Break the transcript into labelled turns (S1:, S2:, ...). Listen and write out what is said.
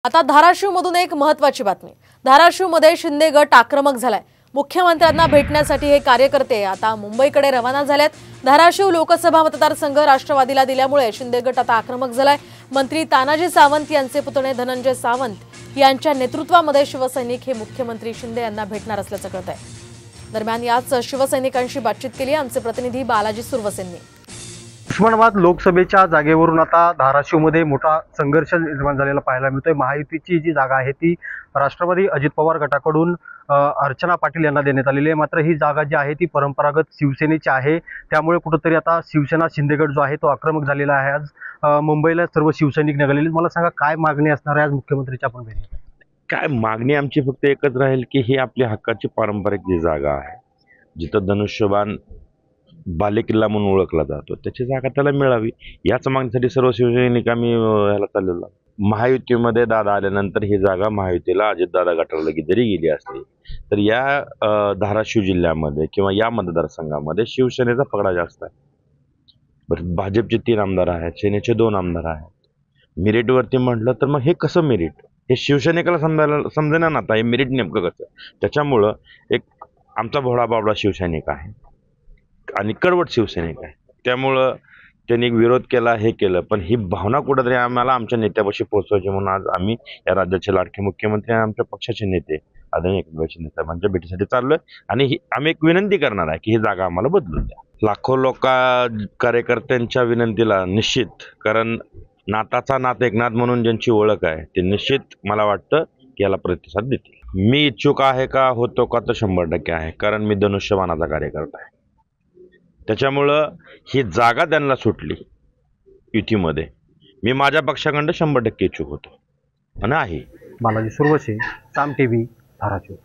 S1: आता धाराशिवमधून एक महत्त्वाची बातमी। धाराशिवमध्ये शिंदे गट आक्रमक झालाय। मुख्यमंत्र्यांना भेटण्यासाठी हे कार्यकर्ते आता मुंबईकडे रवाना झालेत। धाराशिव लोकसभा मतदारसंघ राष्ट्रवादीला दिल्यामुळे शिंदे गट आता आक्रमक झालाय। मंत्री तानाजी सावंत यांचे पुतणे धनंजय सावंत यांच्या नेतृत्वामध्ये शिवसैनिक हे मुख्यमंत्री शिंदे यांना भेटणार असल्याचं कळतंय। दरम्यान याच शिवसैनिकांशी बातचीत केली आमचे प्रतिनिधी बालाजी सुरवसेंनी।
S2: उस्मानाबाद लोकसभेच्या जागेवरून आता धाराशिवमध्ये मोठा संघर्ष निर्माण झालेला पाहायला मिळतोय। महायुतीची जी जागा आहे ती राष्ट्रवादी अजित पवार गटाकडून अर्चना पाटील यांना देण्यात आलेली आहे। मात्र ही जागा जी आहे ती परंपरागत शिवसेनेची आहे, त्यामुळे कुठेतरी आता शिवसेना शिंदे गट जो आहे तो आक्रमक झालेला आहे। आज मुंबईला सर्व शिवसैनिक निघालेले। मला सांगा काय मागणी असणार आहे आज मुख्यमंत्रीच्या आपण भेटीत?
S3: काय मागणी आमची फक्त एकच राहील की ही आपली हक्काची पारंपरिक जी जागा आहे, जिथं धनुष्यबाण बालेकिल्ला म्हणून ओळखला जातो, त्याची जागा त्याला मिळावी याच मागणीसाठी सर्व शिवसैनिक आम्ही ह्याला चाललेलो। महायुतीमध्ये दादा आल्यानंतर ही जागा महायुतीला अजितदादा गटाला जरी गेली असली तर या धाराशिव जिल्ह्यामध्ये किंवा या मतदारसंघामध्ये शिवसेनेचा पगडा जास्त आहे। बरं, भाजपचे 3 आमदार आहेत, सेनेचे 2 आमदार आहेत। मेरिटवरती म्हटलं तर मग हे कसं मेरिट, हे शिवसैनिकाला समजेना ना आता हे मेरिट नेमकं कसं। त्याच्यामुळं एक आमचा भोळा बाबडा शिवसैनिक आहे आणि कडवट शिवसैनिक आहे, त्यामुळं त्यांनी एक विरोध केला, हे केलं, पण ही भावना कुठेतरी आम्हाला आमच्या नेत्यापाशी पोहोचवायची म्हणून आज आम्ही या राज्याचे लाडके मुख्यमंत्री आणि आमच्या पक्षाचे नेते आदरणीय एकनाथ शिंदे साहेबांच्या भेटीसाठी चाललोय आणि आम्ही एक विनंती करणार आहे की ही जागा आम्हाला बदलून द्या। लाखो कार्यकर्त्यांच्या विनंतीला निश्चित, कारण नाताचा नात एकनाथ म्हणून ज्यांची ओळख आहे ते निश्चित मला वाटतं की याला प्रतिसाद देतील। मी इच्छुक आहे का, होतो का, तर 100% आहे, कारण मी धनुष्यबाणाचा कार्यकर्ता आहे। त्याच्यामुळं ही जागा त्यांना सुटली युतीमध्ये, मी माझ्या पक्षाकडं 100% इच्छुक होतो आणि आहे।
S2: बालाजी सुरवसे, साम टीव्ही, धाराशिव।